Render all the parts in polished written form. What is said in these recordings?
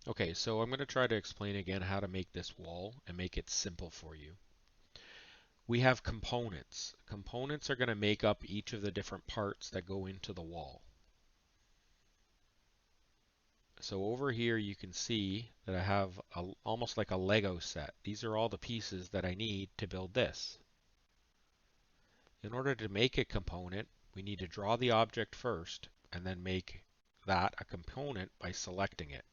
Okay, so I'm going to try to explain again how to make this wall and make it simple for you. We have components. Components are going to make up each of the different parts that go into the wall. So over here you can see that I have almost like a Lego set. These are all the pieces that I need to build this. In order to make a component, we need to draw the object first and then make that a component by selecting it.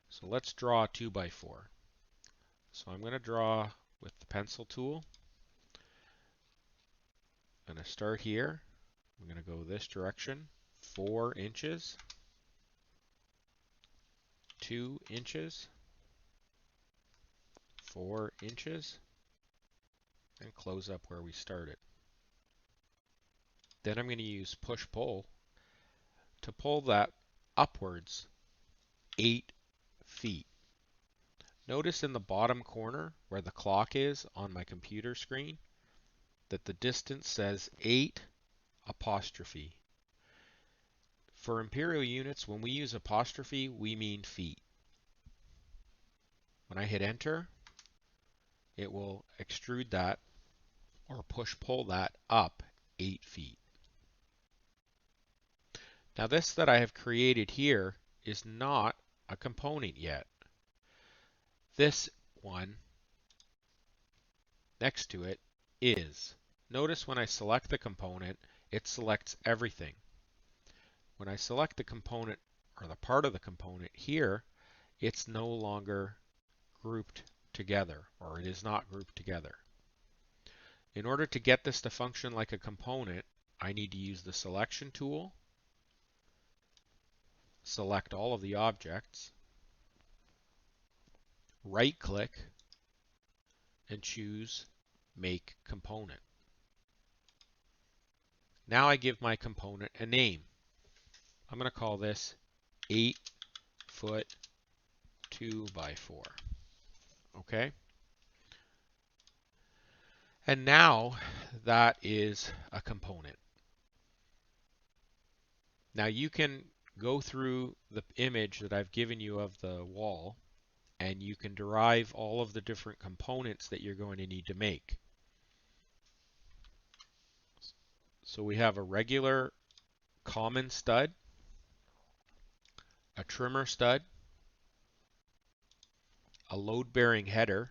So let's draw a 2x4. So I'm going to draw with the pencil tool. I'm going to start here. I'm going to go this direction, 4 inches, 2 inches, 4 inches, and close up where we started. Then I'm going to use push-pull to pull that upwards 8 feet. Notice in the bottom corner where the clock is on my computer screen that the distance says 8 apostrophe. For imperial units, when we use apostrophe, we mean feet. When I hit enter, it will extrude that or push-pull that up 8 feet. Now this that I have created here is not a component yet. This one next to it is. Notice when I select the component, it selects everything. When I select the component or the part of the component here, it's no longer grouped together, or it is not grouped together. In order to get this to function like a component, I need to use the selection tool, select all of the objects, right click, and choose Make Component. Now I give my component a name. I'm going to call this 8-foot 2x4. Okay? And now that is a component. Now you can go through the image that I've given you of the wall, and you can derive all of the different components that you're going to need to make. So we have a regular common stud, a trimmer stud, a load-bearing header,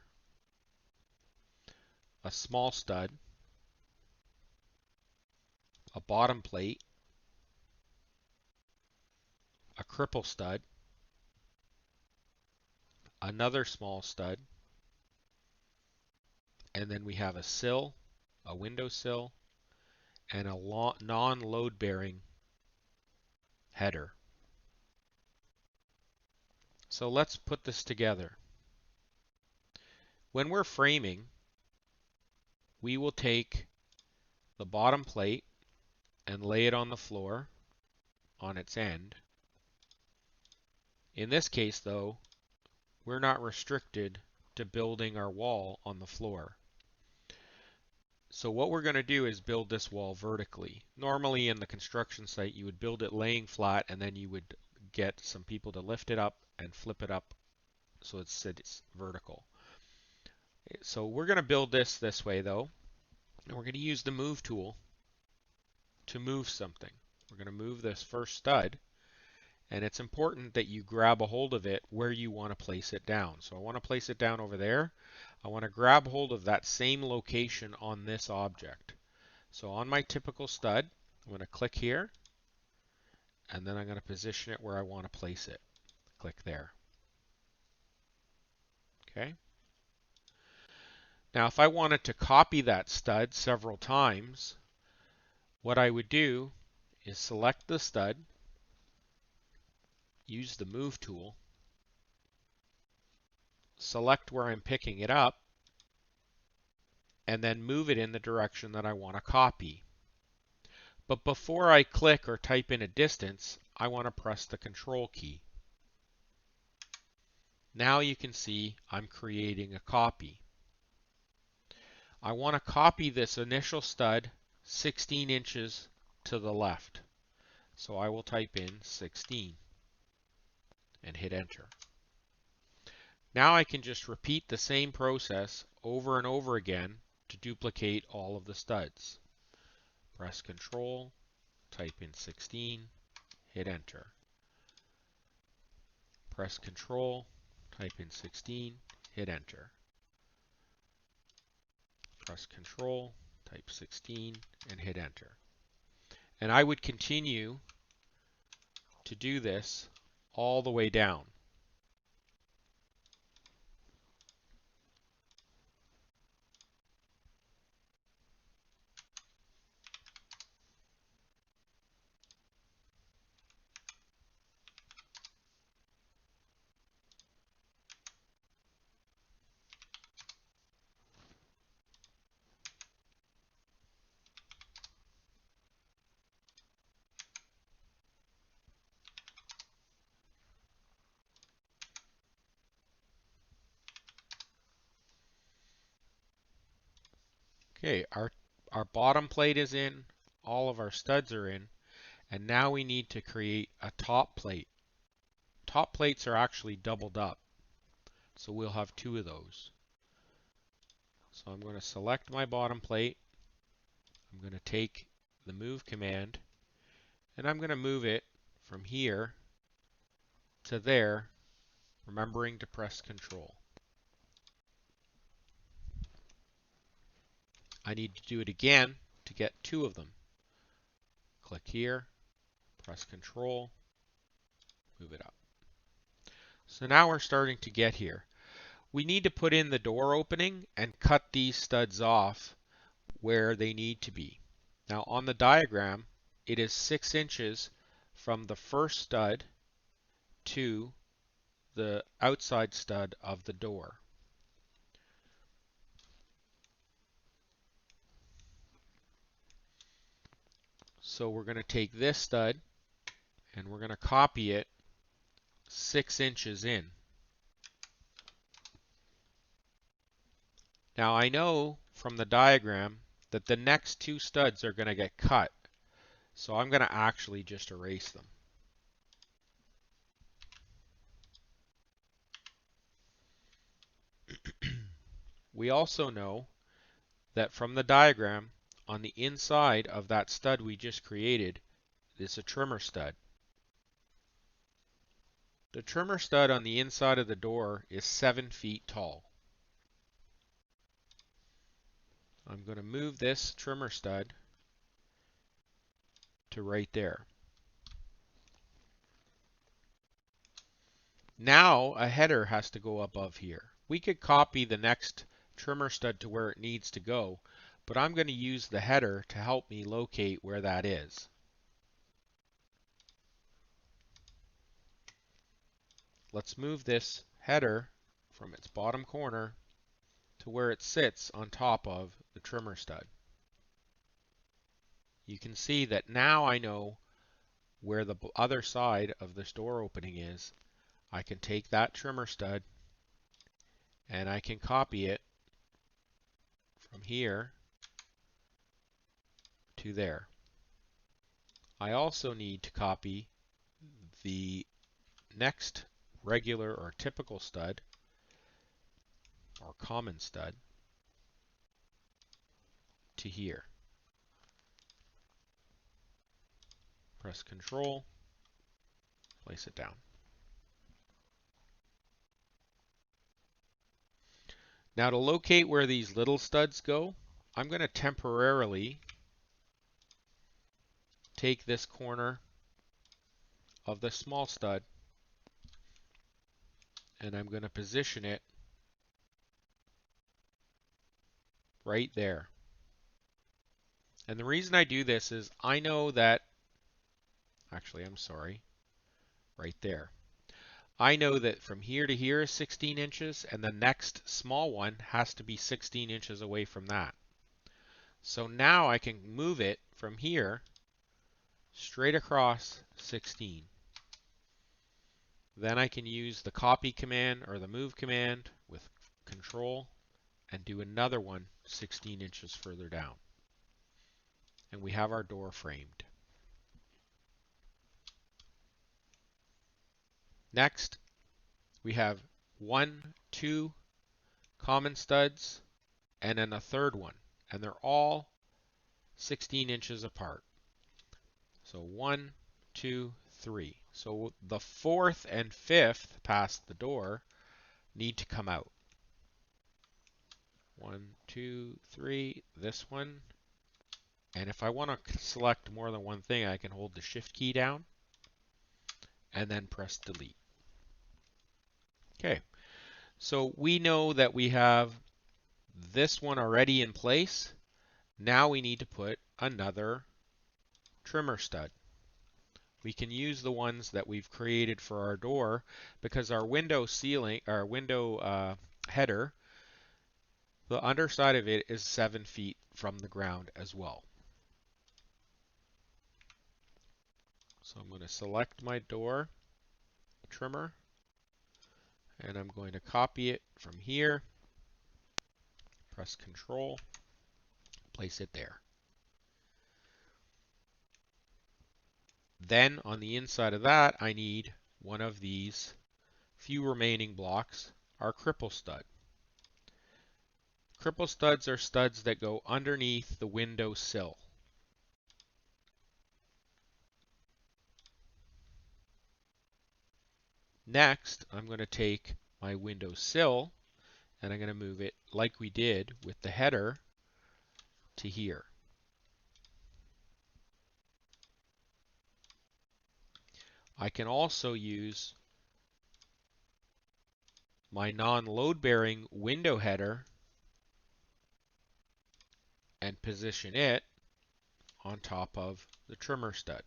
a small stud, a bottom plate, a cripple stud, another small stud, and then we have a sill, a window sill, and a non-load bearing header. So let's put this together. When we're framing, we will take the bottom plate and lay it on the floor on its end. In this case, though, we're not restricted to building our wall on the floor. So what we're going to do is build this wall vertically. Normally in the construction site, you would build it laying flat, and then you would get some people to lift it up and flip it up so it sits vertical. So we're going to build this way, though, and we're going to use the move tool to move something. We're going to move this first stud, and it's important that you grab a hold of it where you want to place it down. So I want to place it down over there. I want to grab hold of that same location on this object. So on my typical stud, I'm going to click here, and then I'm going to position it where I want to place it. Click there. Okay. Now if I wanted to copy that stud several times, what I would do is select the stud, use the move tool, select where I'm picking it up, and then move it in the direction that I want to copy. But before I click or type in a distance, I want to press the Control key. Now you can see I'm creating a copy. I want to copy this initial stud 16 inches to the left. So I will type in 16 and hit enter. Now I can just repeat the same process over and over again to duplicate all of the studs. Press Control, type in 16, hit Enter. Press Control, type in 16, hit Enter. Press Control, type 16, and hit Enter. And I would continue to do this all the way down. Okay, our bottom plate is in, all of our studs are in, and now we need to create a top plate. Top plates are actually doubled up, so we'll have two of those. So I'm going to select my bottom plate. I'm going to take the move command, and I'm going to move it from here to there, remembering to press Control. I need to do it again to get two of them. Click here, press Control, move it up. So now we're starting to get here. We need to put in the door opening and cut these studs off where they need to be. Now on the diagram, it is 6 inches from the first stud to the outside stud of the door. So we're going to take this stud and we're going to copy it 6 inches in. Now I know from the diagram that the next two studs are going to get cut, so I'm going to actually just erase them. We also know that from the diagram, on the inside of that stud we just created is a trimmer stud. The trimmer stud on the inside of the door is 7 feet tall. I'm going to move this trimmer stud to right there. Now a header has to go above here. We could copy the next trimmer stud to where it needs to go, but I'm going to use the header to help me locate where that is. Let's move this header from its bottom corner to where it sits on top of the trimmer stud. You can see that now I know where the other side of this door opening is. I can take that trimmer stud and I can copy it from here to there. I also need to copy the next regular or typical stud or common stud to here. Press Control, place it down. Now to locate where these little studs go, I'm going to temporarily take this corner of the small stud and I'm going to position it right there. And the reason I do this is I know that, actually I'm sorry, right there. I know that from here to here is 16 inches and the next small one has to be 16 inches away from that. So now I can move it from here straight across 16. Then I can use the copy command or the move command with Control and do another one 16 inches further down. And we have our door framed. Next, we have 1, 2 common studs, and then a third one. And they're all 16 inches apart. So 1, 2, 3. So the fourth and fifth past the door need to come out. 1, 2, 3, this one. And if I want to select more than one thing, I can hold the Shift key down and then press Delete. Okay, so we know that we have this one already in place. Now we need to put another trimmer stud. We can use the ones that we've created for our door because our window ceiling, our window header, the underside of it is 7 feet from the ground as well. So I'm going to select my door trimmer and I'm going to copy it from here, press Control, place it there. Then on the inside of that, I need one of these few remaining blocks, our cripple stud. Cripple studs are studs that go underneath the window sill. Next, I'm going to take my window sill and I'm going to move it like we did with the header to here. I can also use my non-load bearing window header and position it on top of the trimmer stud.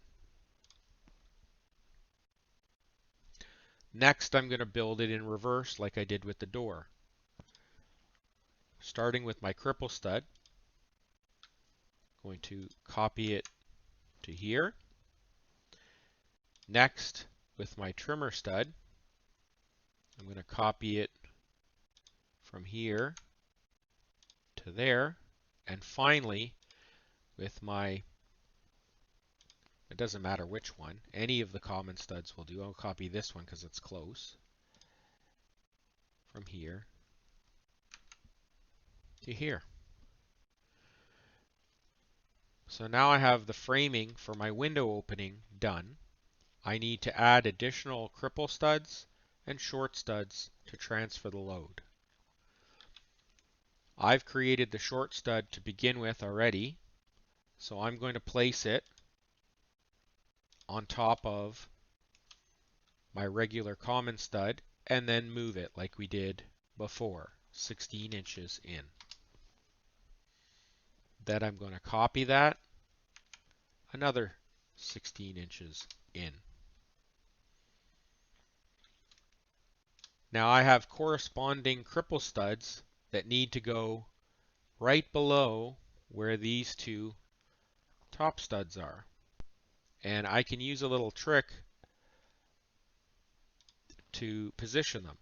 Next, I'm going to build it in reverse like I did with the door. Starting with my cripple stud, going to copy it to here. Next, with my trimmer stud, I'm going to copy it from here to there. And finally, with my, it doesn't matter which one, any of the common studs will do. I'll copy this one because it's close. From here to here. So now I have the framing for my window opening done. I need to add additional cripple studs and short studs to transfer the load. I've created the short stud to begin with already, so I'm going to place it on top of my regular common stud and then move it like we did before, 16 inches in. Then I'm going to copy that another 16 inches in. Now I have corresponding cripple studs that need to go right below where these two top studs are. And I can use a little trick to position them.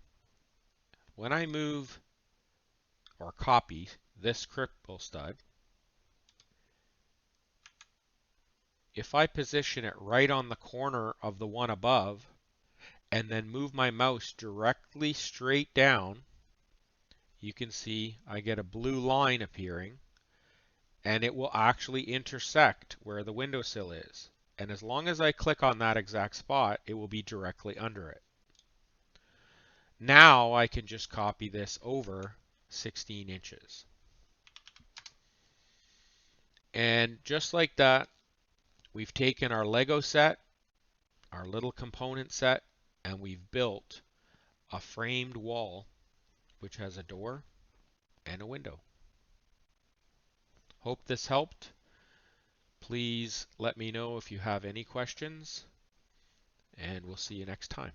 When I move or copy this cripple stud, if I position it right on the corner of the one above and then move my mouse directly straight down, you can see I get a blue line appearing and it will actually intersect where the windowsill is. And as long as I click on that exact spot, it will be directly under it. Now I can just copy this over 16 inches. And just like that, we've taken our Lego set, our little component set, and we've built a framed wall which has a door and a window. Hope this helped. Please let me know if you have any questions, and we'll see you next time.